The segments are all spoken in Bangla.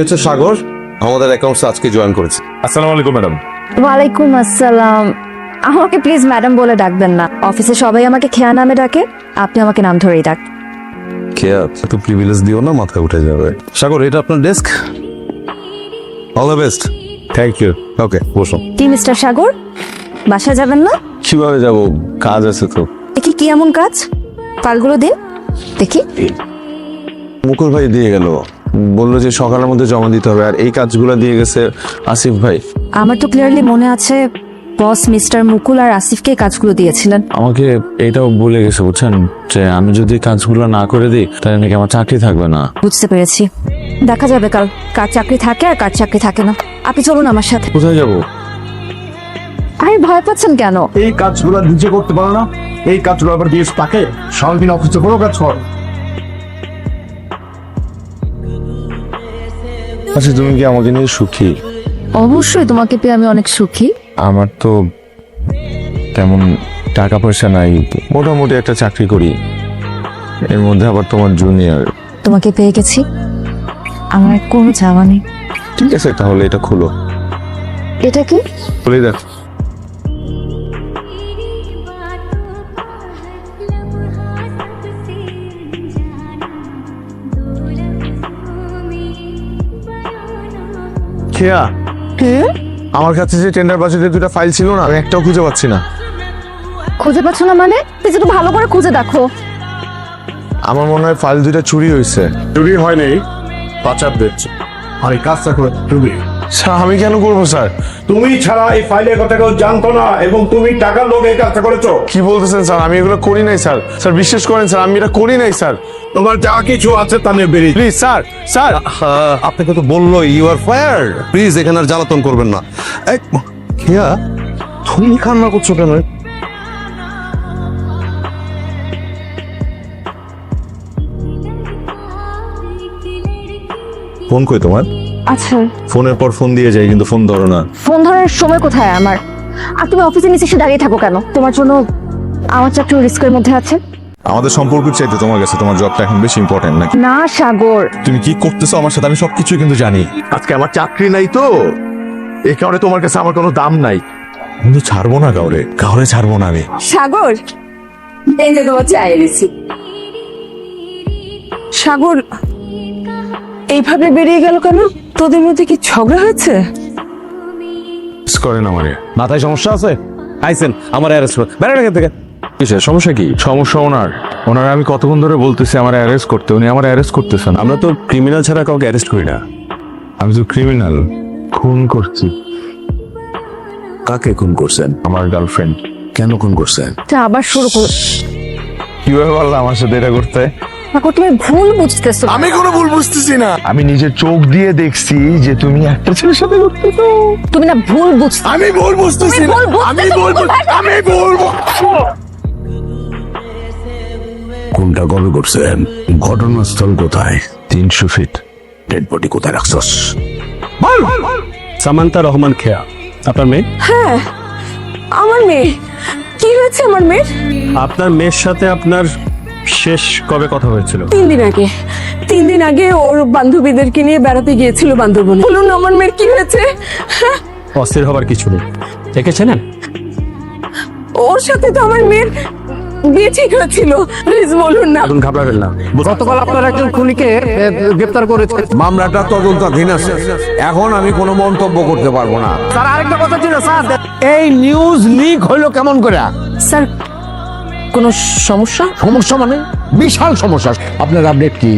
হচ্ছে সাগর, আমাদের অ্যাকাউন্টস আজকে জয়েন করেছে। আসসালামু আলাইকুম ম্যাডাম। ওয়ালাইকুম আসসালাম। আমাকে প্লিজ ম্যাডাম বলে ডাকবেন না, অফিসে সবাই আমাকে খেয়া নামে ডাকে, আপনি আমাকে নাম ধরেই ডাক। খেয়া এত প্রিভিলেজ দিও না, মাথায় উঠে যাবে। সাগর, এটা আপনার desk. All the best. Thank you. Okay, বসুন। কি মিস্টার সাগর, বাসায় যাবেন না? কিভাবে যাব, কাজ আছে তো। দেখি কি এমন কাজ, ফাইলগুলো দিন দেখি। মুকুল ভাই দিয়ে গেল, বললো যে সকালের মধ্যে জমা দিতে হবে, আর এই কাজগুলো দিয়ে গেছে আসিফ ভাই। আমার তো ক্লিয়ারলি মনে আছে বস মিস্টার মুকুল আর আসিফকে এই কাজগুলো দিয়েছিলেন। আমাকে এটাও বলে গেছে বুঝছেন, যে আমি যদি কাজগুলো না করে দিই তাহলে নাকি আমার চাকরি থাকবে না। বুঝতে পেরেছি, দেখা যাবে কাল কার চাকরি থাকে আর কার চাকরি থাকে না। আপনি চলুন আমার সাথে। কোথায় যাব? আরে ভয় পাচ্ছেন কেন? এই কাজগুলো নিজে করতে পারো না, এই কাজগুলো আবার দিয়েছ তাকে। সারাদিন অফিসে কোনো কাজ কর। আচ্ছা, তুমি কি আমাকে নিয়ে সুখী? অবশ্যই, তোমাকে পেয়ে আমি অনেক সুখী। আমার তো তেমন টাকা পয়সা নাই, মোটামুটি একটা চাকরি করি, এর মধ্যে আবার তোমার জুনিয়র। তোমাকে পেয়ে গেছি, আমার কোনো চাওয়া নেই। ঠিক আছে, তাহলে এটা খুলো। এটা কি? খুলে দেখ। খেয়া, আমার কাছে যে টেন্ডার বাজেটের দুটো ফাইল ছিল না, আমি একটাও খুঁজে পাচ্ছি না। খুঁজে পাচ্ছ না মানে? তুই একটু ভালো করে খুঁজে দেখো। আমার মনে হয় ফাইল দুইটা চুরি হয়েছে। চুরি হয় নাই, পাচার দিচ্ছে। আর এই কাজটা করে তুমি স্যার, আমি কেন করবো স্যার? তুমি ছাড়া এই ফাইলের কথা কেউ জানতো না, এবং তুমি টাকার লোভে এই কাজটা করেছো। কি বলতেছেন স্যার? আমি এগুলো করি নাই স্যার। স্যার বিশ্বাস করেন স্যার, আমি এটা করি নাই স্যার। তোমার যা কিছু আছে তা নিয়ে বেরিয়ে প্লিজ স্যার, স্যার আপনাকে তো বললো ইউ আর ফায়ার। প্লিজ এখানে আর জ্বালাতন করবেন না। এই খেয়া, তুমি কান্না করছো কেন? ফোন কই তোমার? আচ্ছা, ফোনের পর ফোন দিয়ে যাই, কিন্তু ফোন ধরো না। ফোন ধরার সময় কোথায় আমার? আর তুমি অফিসে নিচে এসে দাঁড়িয়ে থাকো কেন? তোমার জন্য আমার চাকরি রিস্কের মধ্যে আছে। আমাদের সম্পর্ক চাইতে তোমার কাছে তোমার জবটা এখন বেশি ইম্পর্টেন্ট নাকি? না সাগর, তুমি কি করতেছো আমার সাথে আমি সবকিছু কিন্তু জানি। আজকে আমার চাকরি নাই তো, এই কারণে তোমার কাছে আমার কোনো দাম নাই। কিন্তু ছাড়বো না কাউরে, কাউরে ছাড়বো না আমি। সাগর এই যে তোমার চাই রেসি। সাগর এইভাবে বেরিয়ে গেল কেন? তোদের মধ্যে কি ঝগড়া হয়েছে? মিস করেন আমারে। মাথায় সমস্যা আছে? আইসেন আমার অ্যারেস্ট করে বেড়ে এখান থেকে। কিসের সমস্যা? কি সমস্যা ওনার আমি কতক্ষণ ধরে বলতেছি আমার অ্যারেস্ট করতে, উনি আমার অ্যারেস্ট করতেছেন। আমরা তো ক্রিমিনাল ছাড়া কাউকে অ্যারেস্ট করি না। আমি তো ক্রিমিনাল, খুন করছি। কাকে খুন করছেন? আমার গার্লফ্রেন্ড। কেন খুন করছেন? আবার শুরু করো। কিভাবে পারলাম আমার সাথে এটা করতে? সাগর তুমি ভুল বুঝতেছো। আমি কোনো ভুল বুঝতেছি না। আমি নিজের চোখ দিয়ে দেখছি যে তুমি একটা ছেলের সাথে করতেছো। তুমি না ভুল বুঝছো। আমি ভুল বুঝতেছি না। আমি ভুল কোনটা কবে করছেন? ঘটনাস্থল কোথায়? 300 ফিট। ডেড বডি কোথায় রাখছস? সামান্তা রহমান খেয়া, আপনার মেয়ে? হ্যাঁ, আমার মেয়ে। কি হয়েছে আমার মেয়ের? আপনার মেয়ের সাথে আপনার শেষ কবে কথা হয়েছিল? 3 দিন আগে ওর বান্ধবীদেরকে নিয়ে বেড়াতে গিয়েছিল বান্দরবনে। বলুন আমার মেয়ের কি হয়েছে? হ্যাঁ, অস্থির হবার কিছু নেই। দেখেছেন ওর সাথে তো আমার মেয়ের বিয়ে ঠিক হয়েছিল। প্লিজ বলুন না। এখন ঘাবড়াবেন না। গতকাল আপনার একজন খুনিকে গ্রেফতার করেছেন। মামলাটা তদন্তাধীন আছে, এখন আমি কোনো মন্তব্য করতে পারবো না। স্যার আরেকটা কথা ছিল স্যার, এই নিউজ লিক হইলো কেমন করে? স্যার কোনো সমস্যা? সমস্যা মানে বিশাল সমস্যা। আপনার আপডেট কি?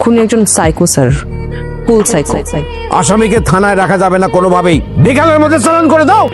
খুনি একজন সাইকো স্যার, ফুল সাইকো। আসামিকে থানায় রাখা যাবে না কোনোভাবেই। বিকালের মধ্যে চালান করে দাও।